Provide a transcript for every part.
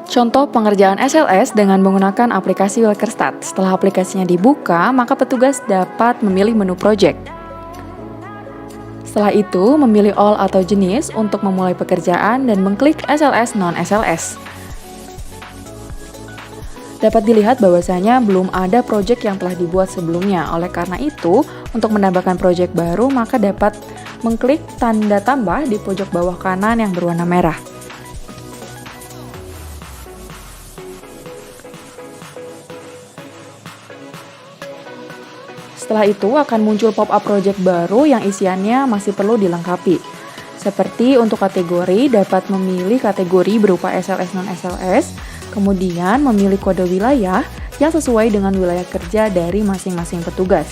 Contoh pengerjaan SLS dengan menggunakan aplikasi Wilkerstat. Setelah aplikasinya dibuka, maka petugas dapat memilih menu project. Setelah itu, memilih all atau jenis untuk memulai pekerjaan dan mengklik SLS non-SLS. Dapat dilihat bahwasanya belum ada project yang telah dibuat sebelumnya. Oleh karena itu, untuk menambahkan project baru, maka dapat mengklik tanda tambah di pojok bawah kanan yang berwarna merah. Setelah itu akan muncul pop-up project baru yang isiannya masih perlu dilengkapi. Seperti untuk kategori, dapat memilih kategori berupa SLS non-SLS, kemudian memilih kode wilayah yang sesuai dengan wilayah kerja dari masing-masing petugas.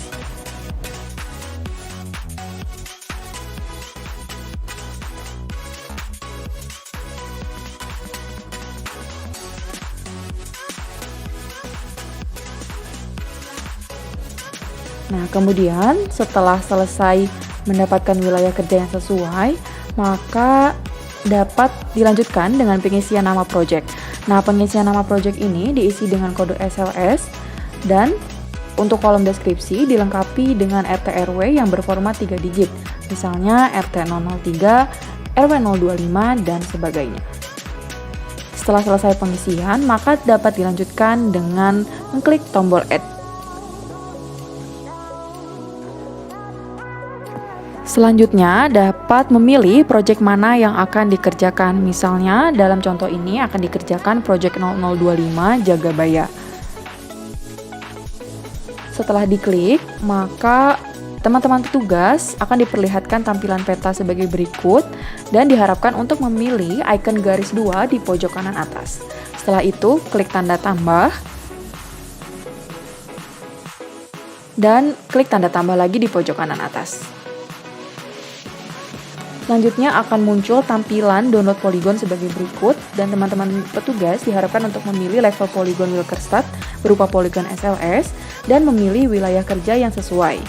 Nah, kemudian setelah selesai mendapatkan wilayah kerja yang sesuai, maka dapat dilanjutkan dengan pengisian nama project. Nah, pengisian nama project ini diisi dengan kode SLS dan untuk kolom deskripsi dilengkapi dengan RT RW yang berformat 3 digit. Misalnya RT 003, RW 025, dan sebagainya. Setelah selesai pengisian, maka dapat dilanjutkan dengan mengklik tombol Add. Selanjutnya, dapat memilih proyek mana yang akan dikerjakan. Misalnya, dalam contoh ini akan dikerjakan proyek 0025 Jagabaya. Setelah diklik, maka teman-teman petugas akan diperlihatkan tampilan peta sebagai berikut dan diharapkan untuk memilih icon garis 2 di pojok kanan atas. Setelah itu, klik tanda tambah dan klik tanda tambah lagi di pojok kanan atas. Selanjutnya akan muncul tampilan download poligon sebagai berikut dan teman-teman petugas diharapkan untuk memilih level poligon Wilkerstat berupa poligon SLS dan memilih wilayah kerja yang sesuai.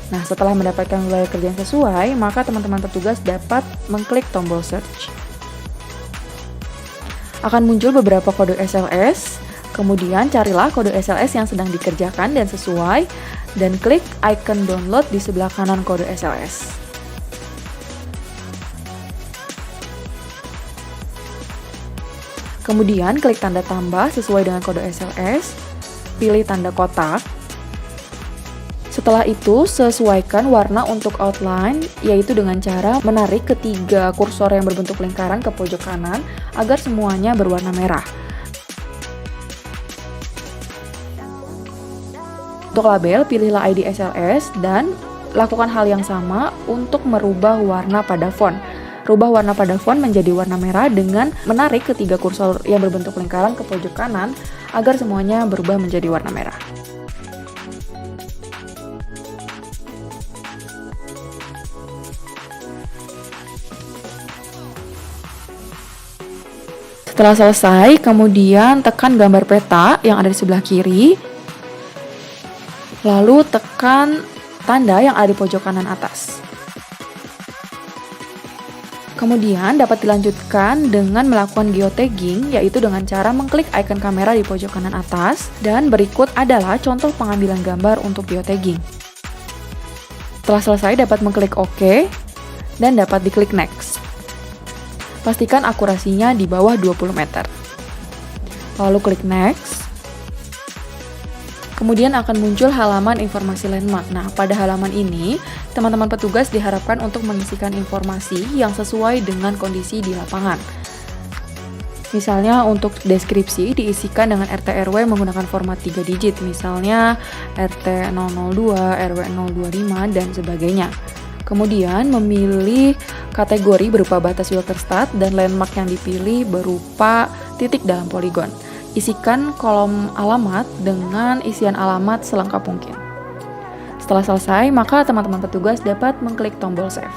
Nah, setelah mendapatkan wilayah kerja yang sesuai, maka teman-teman petugas dapat mengklik tombol search. Akan muncul beberapa kode SLS, kemudian carilah kode SLS yang sedang dikerjakan dan sesuai dan klik icon download di sebelah kanan kode SLS. Kemudian klik tanda tambah sesuai dengan kode SLS, pilih tanda kotak. Setelah itu, sesuaikan warna untuk outline, yaitu dengan cara menarik ketiga kursor yang berbentuk lingkaran ke pojok kanan agar semuanya berwarna merah. Untuk label, pilihlah ID SLS dan lakukan hal yang sama untuk merubah warna pada font. Rubah warna pada font menjadi warna merah dengan menarik ketiga kursor yang berbentuk lingkaran ke pojok kanan agar semuanya berubah menjadi warna merah. Setelah selesai, kemudian tekan gambar peta yang ada di sebelah kiri, lalu tekan tanda yang ada di pojok kanan atas. Kemudian dapat dilanjutkan dengan melakukan geotagging, yaitu dengan cara mengklik icon kamera di pojok kanan atas, dan berikut adalah contoh pengambilan gambar untuk geotagging. Setelah selesai dapat mengklik OK, dan dapat diklik Next. Pastikan akurasinya di bawah 20 meter. Lalu klik Next. Kemudian akan muncul halaman informasi landmark. Nah, pada halaman ini, teman-teman petugas diharapkan untuk mengisikan informasi yang sesuai dengan kondisi di lapangan. Misalnya untuk deskripsi diisikan dengan RT RW menggunakan format 3 digit, misalnya RT 002, RW 025, dan sebagainya. Kemudian memilih kategori berupa batas Wilkerstat dan landmark yang dipilih berupa titik dalam poligon. Isikan kolom alamat dengan isian alamat selengkap mungkin. Setelah selesai, maka teman-teman petugas dapat mengklik tombol save.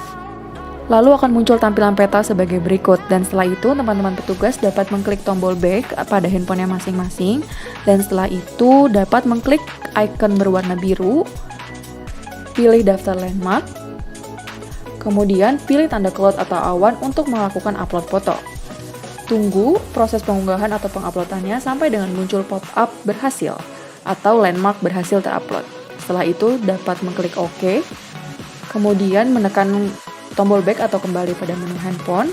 Lalu akan muncul tampilan peta sebagai berikut, dan setelah itu teman-teman petugas dapat mengklik tombol back pada handphonenya masing-masing, dan setelah itu dapat mengklik icon berwarna biru, pilih daftar landmark, kemudian pilih tanda cloud atau awan untuk melakukan upload foto. Tunggu proses pengunggahan atau penguploadannya sampai dengan muncul pop-up berhasil atau landmark berhasil terupload. Setelah itu dapat mengklik OK, kemudian menekan tombol back atau kembali pada menu handphone.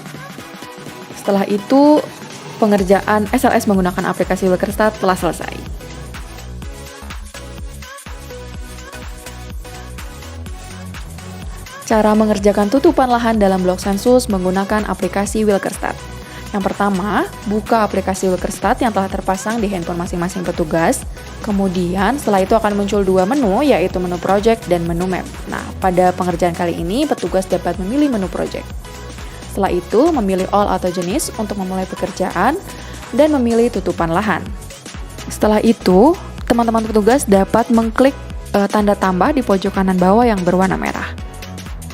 Setelah itu pengerjaan SLS menggunakan aplikasi Wilkerstart telah selesai. Cara mengerjakan tutupan lahan dalam blok sensus menggunakan aplikasi Wilkerstart. Yang pertama, buka aplikasi Wilkerstart yang telah terpasang di handphone masing-masing petugas. Kemudian, setelah itu akan muncul dua menu, yaitu menu project dan menu map. Nah, pada pengerjaan kali ini, petugas dapat memilih menu project. Setelah itu, memilih all atau jenis untuk memulai pekerjaan dan memilih tutupan lahan. Setelah itu, teman-teman petugas dapat mengklik tanda tambah di pojok kanan bawah yang berwarna merah.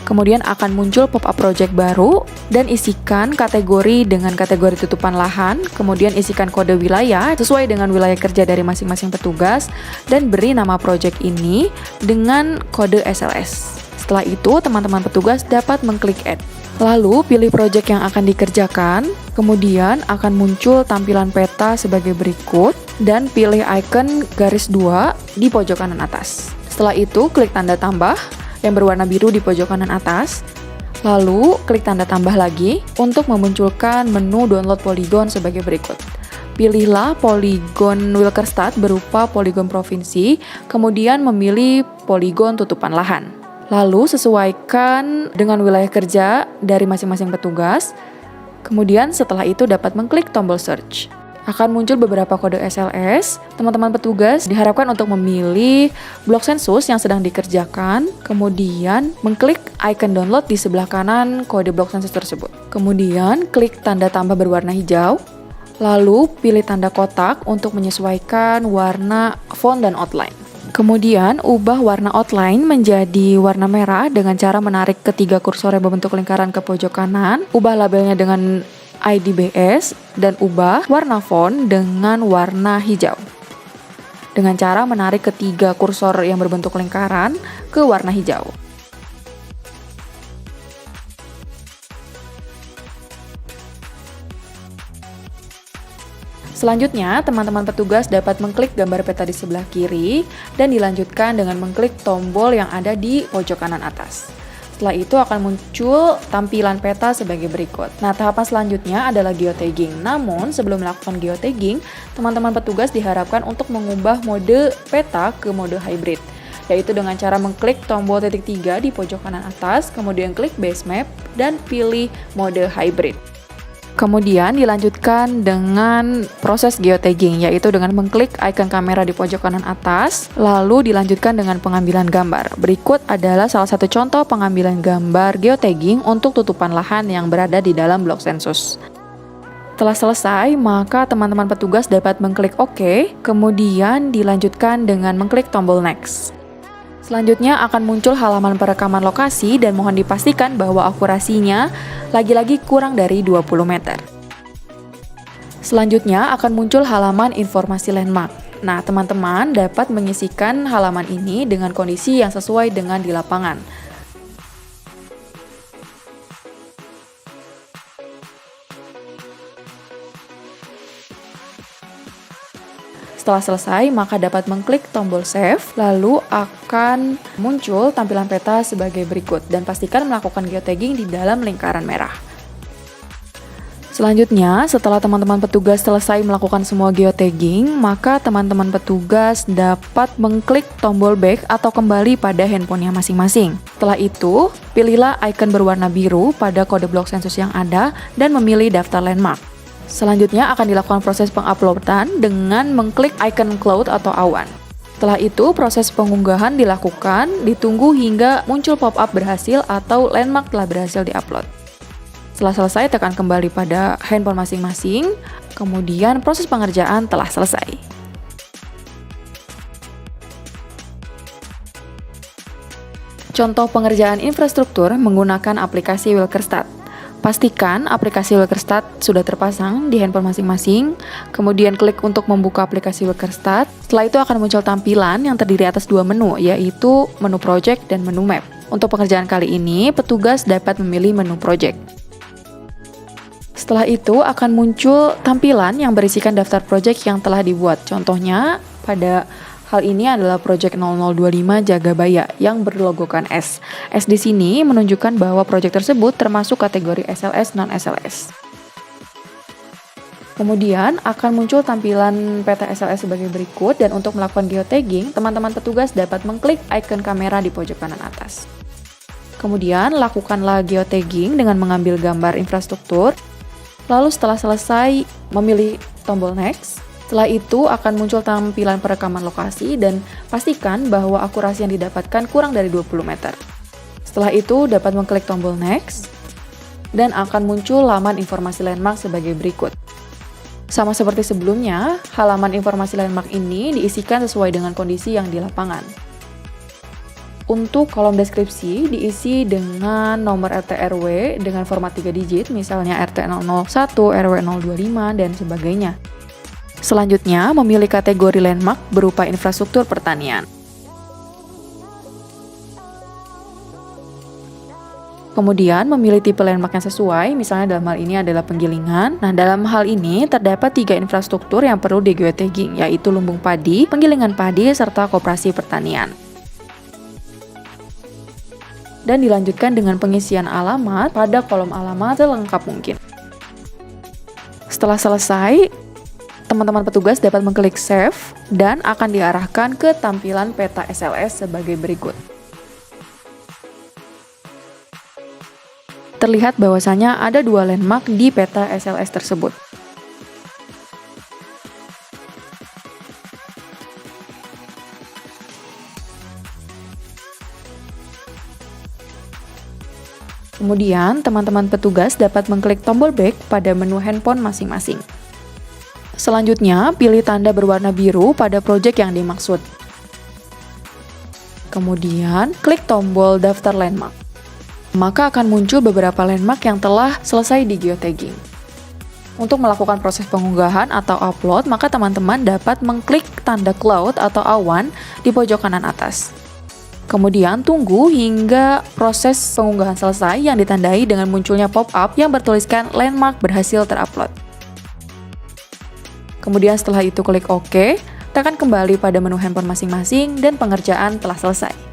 Kemudian akan muncul pop-up project baru dan isikan kategori dengan kategori tutupan lahan, kemudian isikan kode wilayah sesuai dengan wilayah kerja dari masing-masing petugas dan beri nama project ini dengan kode SLS. Setelah itu, teman-teman petugas dapat mengklik add. Lalu pilih project yang akan dikerjakan, kemudian akan muncul tampilan peta sebagai berikut dan pilih icon garis 2 di pojok kanan atas. Setelah itu, klik tanda tambah yang berwarna biru di pojok kanan atas, lalu klik tanda tambah lagi untuk memunculkan menu download poligon sebagai berikut. Pilihlah poligon Wilkerstart berupa poligon provinsi, kemudian memilih poligon tutupan lahan. Lalu sesuaikan dengan wilayah kerja dari masing-masing petugas, kemudian setelah itu dapat mengklik tombol search. Akan muncul beberapa kode SLS. Teman-teman petugas diharapkan untuk memilih blok sensus yang sedang dikerjakan, kemudian mengklik icon download di sebelah kanan kode blok sensus tersebut. Kemudian klik tanda tambah berwarna hijau, lalu pilih tanda kotak untuk menyesuaikan warna font dan outline. Kemudian ubah warna outline menjadi warna merah dengan cara menarik ketiga kursor yang berbentuk lingkaran ke pojok kanan, ubah labelnya dengan IDBS, dan ubah warna font dengan warna hijau. Dengan cara menarik ketiga kursor yang berbentuk lingkaran ke warna hijau. Selanjutnya, teman-teman petugas dapat mengklik gambar peta di sebelah kiri dan dilanjutkan dengan mengklik tombol yang ada di pojok kanan atas. Setelah itu akan muncul tampilan peta sebagai berikut. Nah, tahapan selanjutnya adalah geotagging. Namun, sebelum melakukan geotagging, teman-teman petugas diharapkan untuk mengubah mode peta ke mode hybrid, yaitu dengan cara mengklik tombol titik 3 di pojok kanan atas, kemudian klik base map, dan pilih mode hybrid. Kemudian dilanjutkan dengan proses geotagging, yaitu dengan mengklik icon kamera di pojok kanan atas, lalu dilanjutkan dengan pengambilan gambar. Berikut adalah salah satu contoh pengambilan gambar geotagging untuk tutupan lahan yang berada di dalam blok sensus. Setelah selesai, maka teman-teman petugas dapat mengklik OK, kemudian dilanjutkan dengan mengklik tombol next. Selanjutnya akan muncul halaman perekaman lokasi dan mohon dipastikan bahwa akurasinya lagi-lagi kurang dari 20 meter. Selanjutnya akan muncul halaman informasi landmark. Nah, teman-teman dapat mengisikan halaman ini dengan kondisi yang sesuai dengan di lapangan. Setelah selesai, maka dapat mengklik tombol save, lalu akan muncul tampilan peta sebagai berikut, dan pastikan melakukan geotagging di dalam lingkaran merah. Selanjutnya, setelah teman-teman petugas selesai melakukan semua geotagging, maka teman-teman petugas dapat mengklik tombol back atau kembali pada handphonenya masing-masing. Setelah itu, pilihlah icon berwarna biru pada kode blok sensus yang ada dan memilih daftar landmark. Selanjutnya akan dilakukan proses penguploadan dengan mengklik icon cloud atau awan. Setelah itu, proses pengunggahan dilakukan, ditunggu hingga muncul pop-up berhasil atau landmark telah berhasil diupload. Setelah selesai, tekan kembali pada handphone masing-masing, kemudian proses pengerjaan telah selesai. Contoh pengerjaan infrastruktur menggunakan aplikasi Wilkerstart. Pastikan aplikasi Wilkerstart sudah terpasang di handphone masing-masing, kemudian klik untuk membuka aplikasi Wilkerstart. Setelah itu akan muncul tampilan yang terdiri atas dua menu, yaitu menu project dan menu map. Untuk pengerjaan kali ini, petugas dapat memilih menu project. Setelah itu akan muncul tampilan yang berisikan daftar project yang telah dibuat. Contohnya pada hal ini adalah project 0025 Jagabaya yang berlogokan S. S di sini menunjukkan bahwa project tersebut termasuk kategori SLS non-SLS. Kemudian akan muncul tampilan peta SLS sebagai berikut, dan untuk melakukan geotagging, teman-teman petugas dapat mengklik icon kamera di pojok kanan atas. Kemudian lakukanlah geotagging dengan mengambil gambar infrastruktur. Lalu setelah selesai, memilih tombol next. Setelah itu akan muncul tampilan perekaman lokasi dan pastikan bahwa akurasi yang didapatkan kurang dari 20 meter. Setelah itu dapat mengklik tombol next dan akan muncul laman informasi landmark sebagai berikut. Sama seperti sebelumnya, halaman informasi landmark ini diisikan sesuai dengan kondisi yang di lapangan. Untuk kolom deskripsi diisi dengan nomor RT RW dengan format 3 digit, misalnya RT 001, RW 025, dan sebagainya. Selanjutnya, memilih kategori landmark berupa infrastruktur pertanian. Kemudian, memilih tipe landmark yang sesuai, misalnya dalam hal ini adalah penggilingan. Nah, dalam hal ini terdapat 3 infrastruktur yang perlu di geotagging, yaitu lumbung padi, penggilingan padi, serta koperasi pertanian. Dan dilanjutkan dengan pengisian alamat pada kolom alamat selengkap mungkin. Setelah selesai, teman-teman petugas dapat mengklik save dan akan diarahkan ke tampilan peta SLS sebagai berikut. Terlihat bahwasanya ada 2 landmark di peta SLS tersebut. Kemudian, teman-teman petugas dapat mengklik tombol back pada menu handphone masing-masing. Selanjutnya, pilih tanda berwarna biru pada proyek yang dimaksud. Kemudian, klik tombol daftar landmark. Maka akan muncul beberapa landmark yang telah selesai di geotagging. Untuk melakukan proses pengunggahan atau upload, maka teman-teman dapat mengklik tanda cloud atau awan di pojok kanan atas. Kemudian tunggu hingga proses pengunggahan selesai yang ditandai dengan munculnya pop-up yang bertuliskan landmark berhasil terupload. Kemudian setelah itu klik OK, tekan kembali pada menu handphone masing-masing dan pengerjaan telah selesai.